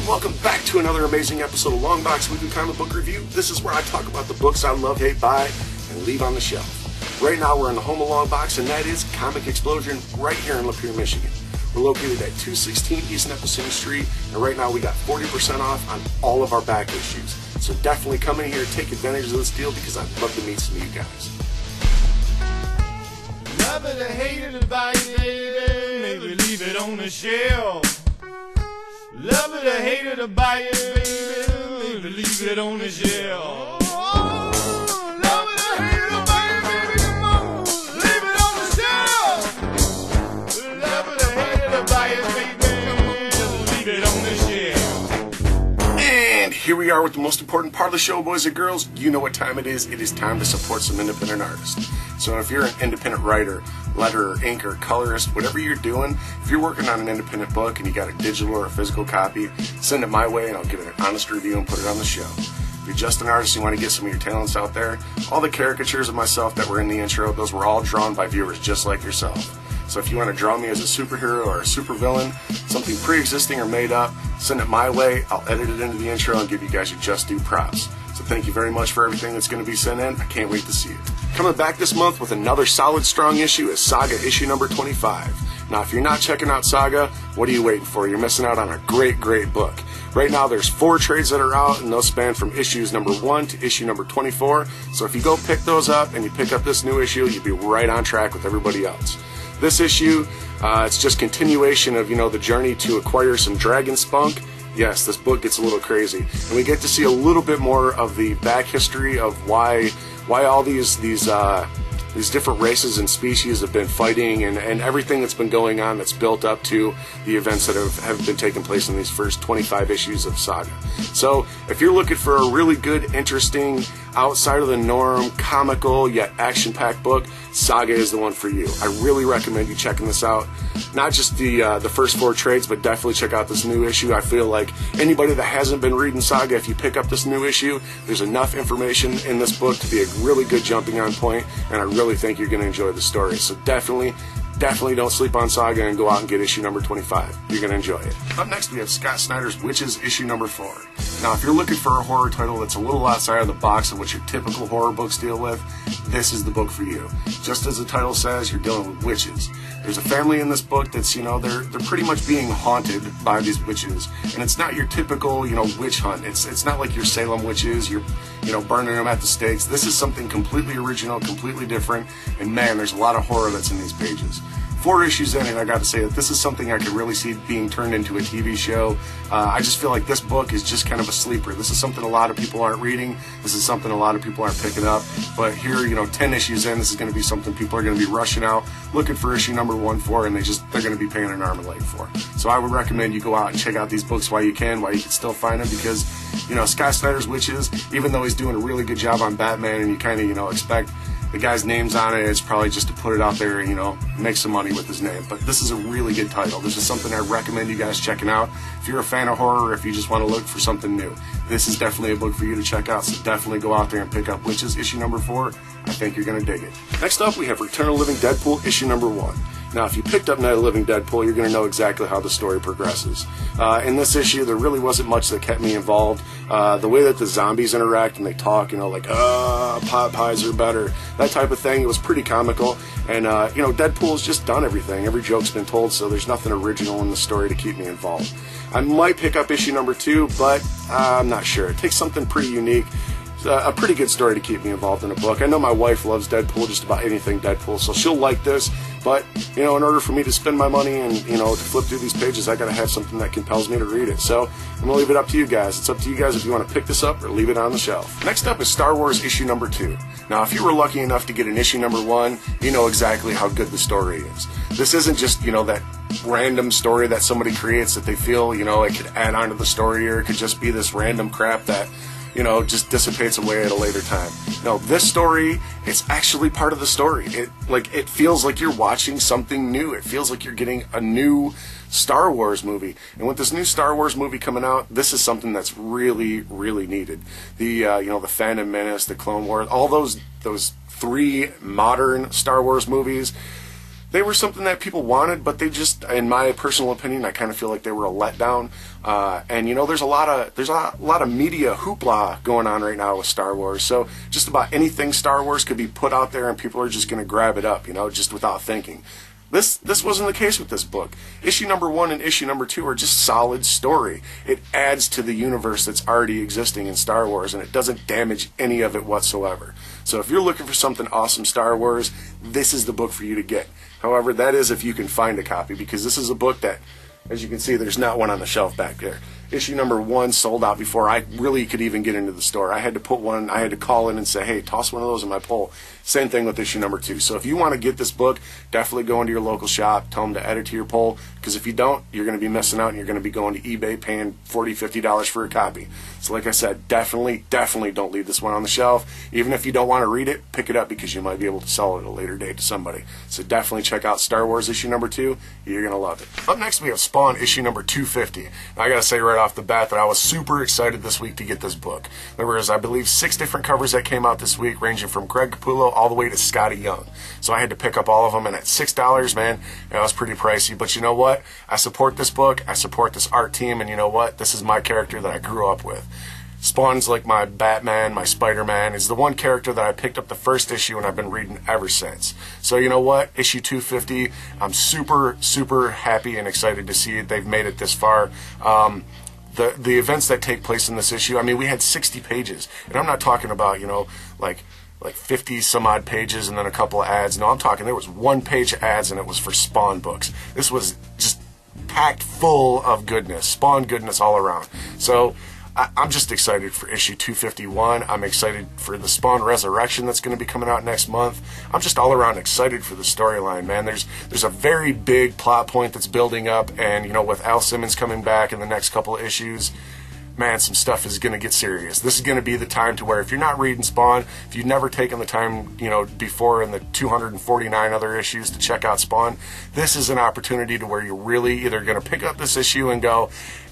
welcome back to another amazing episode of Longbox Weekly Comic Book Review. This is where I talk about the books I love, hate, buy, and leave on the shelf. Right now we're in the home of Longbox, and that is Comic Explosion right here in Lapeer, Michigan. We're located at 216 East Nepessing Street, and right now we got 40% off on all of our back issues. So definitely come in here and take advantage of this deal because I'd love to meet some of you guys. Love it or hate it, advice, baby, maybe leave it on the shelf. Love it or hate it or buy it, baby, maybe leave it on the shelf. Oh, love it or hate it or buy it, baby, come on, leave it on the shelf. Love it or hate it or buy it, baby, just leave it on the shelf. And here we are with the most important part of the show, boys and girls. You know what time it is. It is time to support some independent artists. So if you're an independent writer, letterer, inker, colorist, whatever you're doing, if you're working on an independent book and you got a digital or a physical copy, send it my way and I'll give it an honest review and put it on the show. If you're just an artist and you want to get some of your talents out there, all the caricatures of myself that were in the intro, those were all drawn by viewers just like yourself. So if you want to draw me as a superhero or a supervillain, something pre-existing or made up, send it my way. I'll edit it into the intro and give you guys your just due props. So thank you very much for everything that's going to be sent in. I can't wait to see it. Coming back this month with another solid, strong issue is Saga issue number 25. Now, if you're not checking out Saga, what are you waiting for? You're missing out on a great, great book. Right now, there's 4 trades that are out, and those span from issues number 1 to issue number 24. So if you go pick those up and you pick up this new issue, you'll be right on track with everybody else. This issue, it's just continuation of, the journey to acquire some dragon spunk. Yes, this book gets a little crazy, and we get to see a little bit more of the back history of why all these different races and species have been fighting, and everything that's been going on that's built up to the events that have been taking place in these first 25 issues of Saga. So if you're looking for a really good, interesting, outside of the norm, comical yet action-packed book, Saga is the one for you. I really recommend you checking this out. Not just the first 4 trades, but definitely check out this new issue. I feel like anybody that hasn't been reading Saga, if you pick up this new issue, there's enough information in this book to be a really good jumping on point, and I really think you're going to enjoy the story. So definitely don't sleep on Saga and go out and get issue number 25. You're going to enjoy it. Up next, we have Scott Snyder's Witches issue number 4. Now, if you're looking for a horror title that's a little outside of the box of what your typical horror books deal with, this is the book for you. Just as the title says, you're dealing with witches. There's a family in this book that's, they're pretty much being haunted by these witches. And it's not your typical, witch hunt. It's not like your Salem witches, you're, burning them at the stakes. This is something completely original, completely different. And man, there's a lot of horror that's in these pages. 4 issues in, and I got to say that this is something I could really see being turned into a TV show. I just feel like this book is just kind of a sleeper. This is something a lot of people aren't reading. This is something a lot of people aren't picking up. But here, 10 issues in, this is going to be something people are going to be rushing out, looking for issue number 1 for, and they're going to be paying an arm and leg for. So I would recommend you go out and check out these books while you can still find them, because, Scott Snyder's Witches, even though he's doing a really good job on Batman, and you kind of, expect the guy's name's on it, it's probably just to put it out there and, make some money with his name. But this is a really good title. This is something I recommend you guys checking out. If you're a fan of horror, if you just want to look for something new, this is definitely a book for you to check out. So definitely go out there and pick up Witches issue number 4. I think you're going to dig it. Next up, we have Return of the Living Deadpool issue number 1. Now, if you picked up Night of the Living Deadpool, you're going to know exactly how the story progresses. In this issue, there really wasn't much that kept me involved. The way that the zombies interact and they talk, pot pies are better, that type of thing, it was pretty comical. And, Deadpool's just done everything. Every joke's been told, so there's nothing original in the story to keep me involved. I might pick up issue number 2, but I'm not sure. It takes something pretty unique. A pretty good story to keep me involved in a book. I know my wife loves Deadpool, just about anything Deadpool, so she'll like this. But, in order for me to spend my money and, to flip through these pages, I got to have something that compels me to read it. So I'm going to leave it up to you guys. It's up to you guys if you want to pick this up or leave it on the shelf. Next up is Star Wars issue number 2. Now, if you were lucky enough to get an issue number 1, you know exactly how good the story is. This isn't just, that random story that somebody creates that they feel, it could add on to the story, or it could just be this random crap that just dissipates away at a later time. No, this story, it's actually part of the story. It feels like you're watching something new. It feels like you're getting a new Star Wars movie. And with this new Star Wars movie coming out, this is something that's really, really needed. The Phantom Menace, the Clone Wars, all those 3 modern Star Wars movies, they were something that people wanted, but they just, in my personal opinion, I kind of feel like they were a letdown. And you know, there's a lot of media hoopla going on right now with Star Wars. So just about anything Star Wars could be put out there, and people are just going to grab it up, you know, just without thinking. This wasn't the case with this book. Issue number 1 and issue number 2 are just solid story. It adds to the universe that's already existing in Star Wars, and it doesn't damage any of it whatsoever. So if you're looking for something awesome Star Wars, this is the book for you to get. However, that is if you can find a copy, because this is a book that, as you can see, there's not one on the shelf back there. Issue number 1 sold out before I really could even get into the store. I had to put one, I had to call in and say, hey, toss one of those in my pull. Same thing with issue number 2. So if you want to get this book, definitely go into your local shop, tell them to add it to your pull, because if you don't, you're going to be missing out, and you're going to be going to eBay paying $40, $50 for a copy. So like I said, definitely don't leave this one on the shelf. Even if you don't want to read it, pick it up, because you might be able to sell it at a later date to somebody. So definitely check out Star Wars issue number 2. You're going to love it. Up next, we have Spawn issue number 250. Now, I got to say right off the bat that I was super excited this week to get this book. There was, I believe, 6 different covers that came out this week, ranging from Greg Capullo all the way to Scotty Young. So I had to pick up all of them, and at $6, man, that was pretty pricey. But you know what? I support this book, I support this art team, and you know what? This is my character that I grew up with. Spawn's like my Batman, my Spider-Man. Is the one character that I picked up the first issue and I've been reading ever since. So you know what? Issue 250, I'm super happy and excited to see it. They've made it this far. The events that take place in this issue, I mean, we had 60 pages. And I'm not talking about, you know, like 50 some odd pages and then a couple of ads. No, I'm talking there was 1-page ads, and it was for Spawn books. This was just packed full of goodness, Spawn goodness all around. So I'm just excited for issue 251. I'm excited for the Spawn Resurrection that's going to be coming out next month. I'm just all around excited for the storyline, man. There's a very big plot point that's building up, and you know, with Al Simmons coming back in the next couple of issues, man, some stuff is going to get serious. This is going to be the time to where if you're not reading Spawn, if you've never taken the time, you know, before in the 249 other issues to check out Spawn, this is an opportunity to where you're really either going to pick up this issue and go,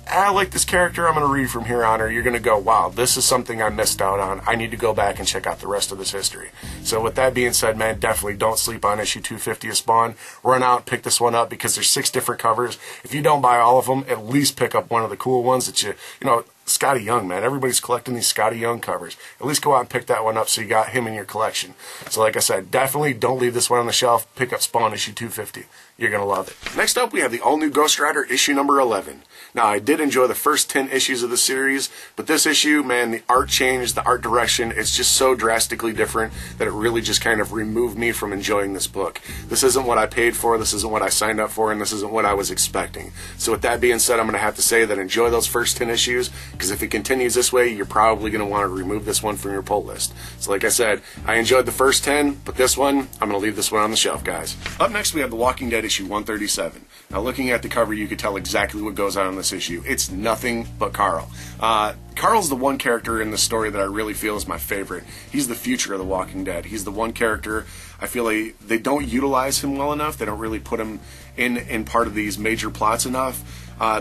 I like this character, I'm going to read from here on, or you're going to go, wow, this is something I missed out on. I need to go back and check out the rest of this history. So with that being said, man, definitely don't sleep on issue 250 of Spawn. Run out, pick this one up, because there's 6 different covers. If you don't buy all of them, at least pick up one of the cool ones that you know, Scotty Young, man. Everybody's collecting these Scotty Young covers. At least go out and pick that one up so you got him in your collection. So like I said, definitely don't leave this one on the shelf. Pick up Spawn issue 250. You're going to love it. Next up, we have the all-new Ghost Rider issue number 11. Now, I did enjoy the first 10 issues of the series, but this issue, man, the art change, the art direction, it's just so drastically different that it really just kind of removed me from enjoying this book. This isn't what I paid for, this isn't what I signed up for, and this isn't what I was expecting. So with that being said, I'm going to have to say that enjoy those first 10 issues, because if it continues this way, you're probably going to want to remove this one from your pull list. So like I said, I enjoyed the first 10, but this one, I'm going to leave this one on the shelf, guys. Up next, we have The Walking Dead issue 137. Now, looking at the cover, you could tell exactly what goes on in this issue. It's nothing but Carl. Carl's the one character in the story that I really feel is my favorite. He's the future of The Walking Dead. He's the one character I feel like they don't utilize him well enough. They don't really put him in part of these major plots enough.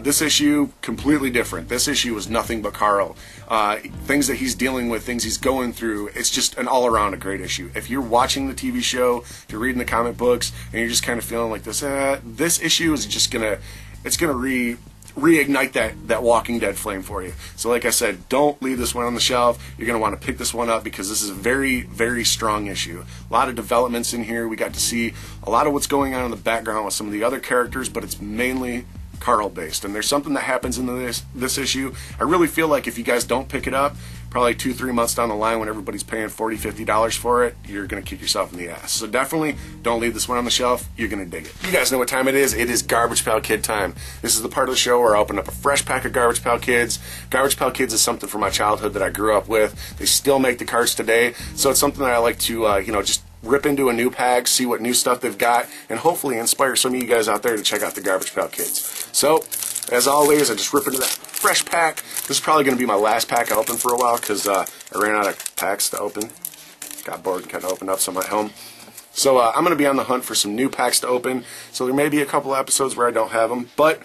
This issue, completely different. This issue is nothing but Carl. Things that he's dealing with, things he's going through, it's just an all-around a great issue. If you're watching the TV show, if you're reading the comic books, and you're just kind of feeling like this, this issue is just gonna reignite that Walking Dead flame for you. So like I said, don't leave this one on the shelf. You're going to want to pick this one up, because this is a very strong issue. A lot of developments in here. We got to see a lot of what's going on in the background with some of the other characters, but it's mainly Carl based. And there's something that happens in this issue. I really feel like if you guys don't pick it up, probably 2-3 months down the line when everybody's paying $40, $50 for it, you're going to kick yourself in the ass. So definitely don't leave this one on the shelf. You're going to dig it. You guys know what time it is. It is Garbage Pail Kid time. This is the part of the show where I open up a fresh pack of Garbage Pail Kids. Garbage Pail Kids is something from my childhood that I grew up with. They still make the cards today, so it's something that I like to, just rip into a new pack, see what new stuff they've got, and hopefully inspire some of you guys out there to check out the Garbage Pail Kids. So, as always, I just rip into that fresh pack. This is probably going to be my last pack I open for a while, because I ran out of packs to open. Got bored and kind of opened up some at home. So I'm going to be on the hunt for some new packs to open. So there may be a couple episodes where I don't have them, but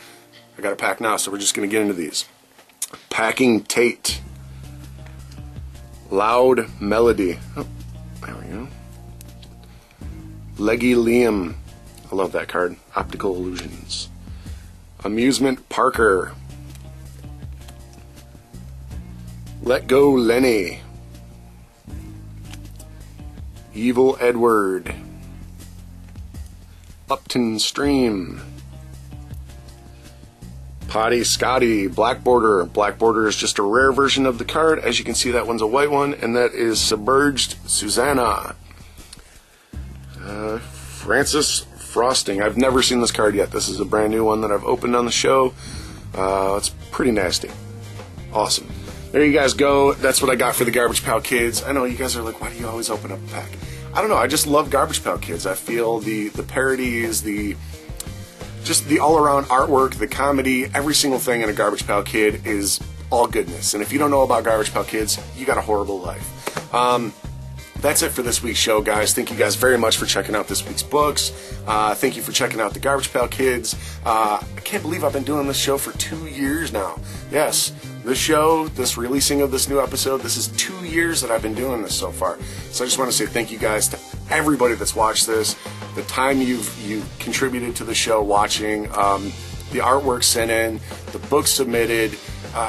I got a pack now, so we're just going to get into these. Packing Tate. Loud Melody. Oh, there we go. Leggy Liam. I love that card. Optical Illusions. Amusement Parker. Let Go Lenny. Evil Edward. Upton Stream. Potty Scotty. Black Border. Black Border is just a rare version of the card. As you can see, that one's a white one, and that is Submerged Susanna. Francis Frosting. I've never seen this card yet. This is a brand new one that I've opened on the show. It's pretty nasty. Awesome. There you guys go. That's what I got for the Garbage Pail Kids. I know you guys are like, why do you always open up a pack? I don't know. I just love Garbage Pail Kids. I feel the parodies, just the all-around artwork, the comedy, every single thing in a Garbage Pail Kid is all goodness. And if you don't know about Garbage Pail Kids, you got a horrible life. That's it for this week's show, guys. Thank you guys very much for checking out this week's books. Thank you for checking out the Garbage Pail Kids. I can't believe I've been doing this show for 2 years now. Yes, this show, this releasing of this new episode, this is 2 years that I've been doing this so far. So I just want to say thank you guys to everybody that's watched this, the time you've contributed to the show watching, the artwork sent in, the books submitted,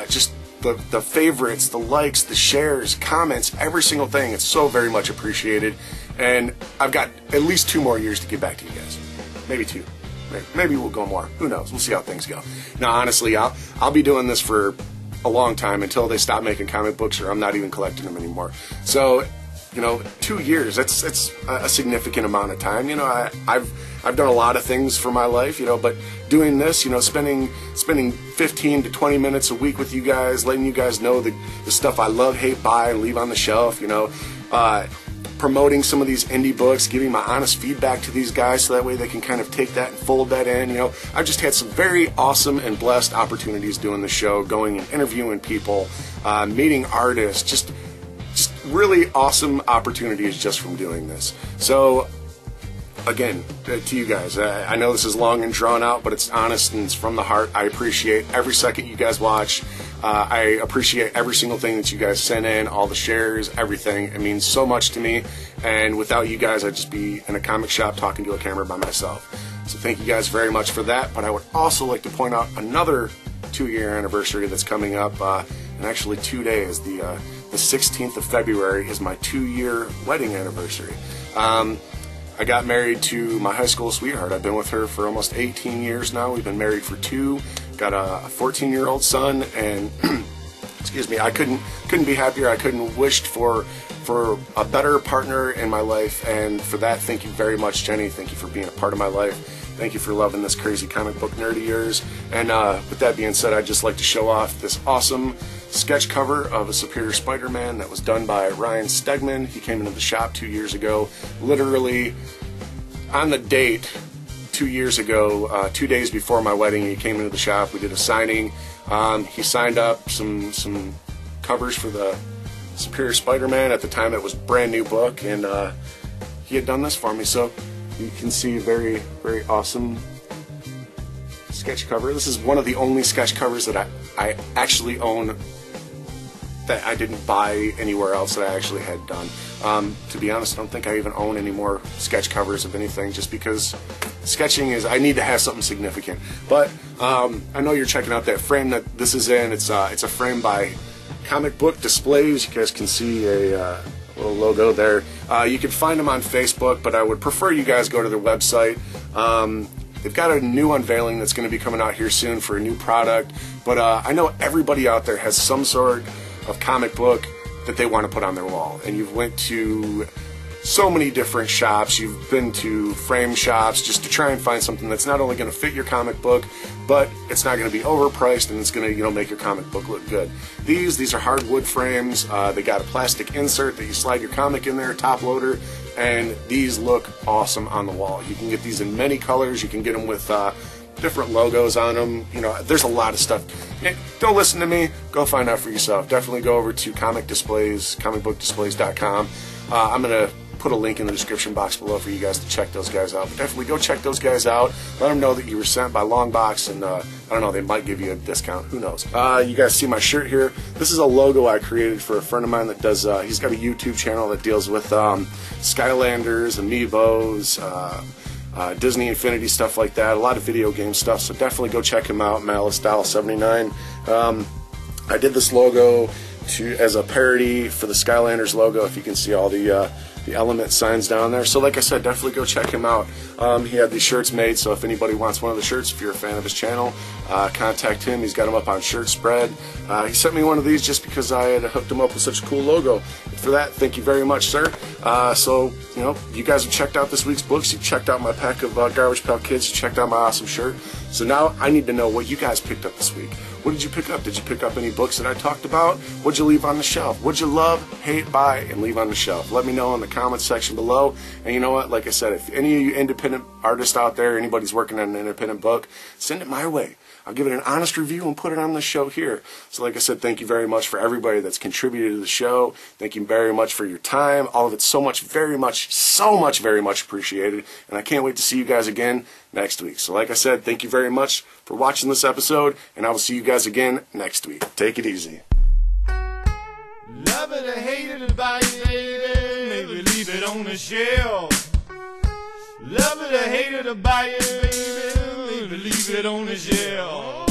just the favorites, the likes, the shares, comments, every single thing. It's so very much appreciated. And I've got at least 2 more years to get back to you guys. Maybe 2. Maybe we'll go more. Who knows? We'll see how things go. Now, honestly, I'll be doing this for a long time until they stop making comic books or I'm not even collecting them anymore. So, 2 years, that's a significant amount of time. I've done a lot of things for my life, but doing this, spending 15 to 20 minutes a week with you guys, letting you guys know the stuff I love, hate, buy, and leave on the shelf, promoting some of these indie books, giving my honest feedback to these guys so that way they can kind of take that and fold that in. I've just had some very awesome and blessed opportunities doing the show, going and interviewing people, meeting artists, just really awesome opportunities just from doing this. So again, to you guys, I know this is long and drawn out, but it's honest and it's from the heart. I appreciate every second you guys watch. I appreciate every single thing that you guys send in, all the shares, everything. It means so much to me. And without you guys, I'd just be in a comic shop talking to a camera by myself. So thank you guys very much for that. But I would also like to point out another 2-year anniversary that's coming up in actually 2 days. The 16th of February is my 2-year wedding anniversary. I got married to my high school sweetheart. I've been with her for almost 18 years now. We've been married for 2. Got a 14-year-old son, and excuse me, I couldn't be happier. I couldn't wished for a better partner in my life, and for that, thank you very much, Jenny. Thank you for being a part of my life. Thank you for loving this crazy comic book nerd of yours. And with that being said, I'd just like to show off this awesome sketch cover of a Superior Spider-Man that was done by Ryan Stegman. He came into the shop 2 years ago, literally on the date 2 years ago, 2 days before my wedding. He came into the shop. We did a signing. He signed up some covers for the Superior Spider-Man. At the time, it was a brand new book, and he had done this for me. So you can see a very, very awesome sketch cover. This is one of the only sketch covers that I actually own that I didn't buy anywhere else that I actually had done. To be honest, I don't think I even own any more sketch covers of anything, just because sketching is, I need to have something significant. But I know you're checking out that frame that this is in. It's a frame by Comic Book Displays. You guys can see a little logo there. You can find them on Facebook, but I would prefer you guys go to their website. They've got a new unveiling that's going to be coming out here soon for a new product, but I know everybody out there has some sort of comic book that they want to put on their wall, and you've went to so many different shops, you've been to frame shops just to try and find something that's not only going to fit your comic book, but it's not going to be overpriced, and it's going to make your comic book look good. These are hardwood frames. They got a plastic insert that you slide your comic in there, top loader, and these look awesome on the wall. You can get these in many colors. You can get them with different logos on them. There's a lot of stuff. Don't listen to me. Go find out for yourself. Definitely go over to Comic Displays, comicbookdisplays.com. I'm going to put a link in the description box below for you guys to check those guys out. But definitely go check those guys out. Let them know that you were sent by Longbox, and I don't know, they might give you a discount. Who knows? You guys see my shirt here? This is a logo I created for a friend of mine that does, he's got a YouTube channel that deals with Skylanders, Amiibos, Disney Infinity stuff like that, a lot of video game stuff, so definitely go check him out, MaliceDoll79. I did this logo as a parody for the Skylanders logo, if you can see all the element signs down there. So like I said, definitely go check him out. He had these shirts made, so if anybody wants one of the shirts, if you're a fan of his channel, contact him. He's got them up on Shirt Spread. He sent me one of these just because I had hooked him up with such a cool logo. For that, thank you very much, sir. So, you know, you guys have checked out this week's books. You checked out my pack of Garbage Pail Kids. You checked out my awesome shirt. So now I need to know what you guys picked up this week. What did you pick up? Did you pick up any books that I talked about? What'd you leave on the shelf? What'd you love, hate, buy, and leave on the shelf? Let me know in the comments section below. And you know what? Like I said, if any of you independent artists out there, anybody's working on an independent book, send it my way. I'll give it an honest review and put it on the show here. So like I said, thank you very much for everybody that's contributed to the show. Thank you very much for your time. All of it's so much, very much appreciated. And I can't wait to see you guys again next week. So like I said, thank you very much for watching this episode, and I will see you guys again next week. Take it easy. Love it or hate it, baby, maybe leave it on the shelf. Love it or hate it, baby, maybe leave it on the shelf.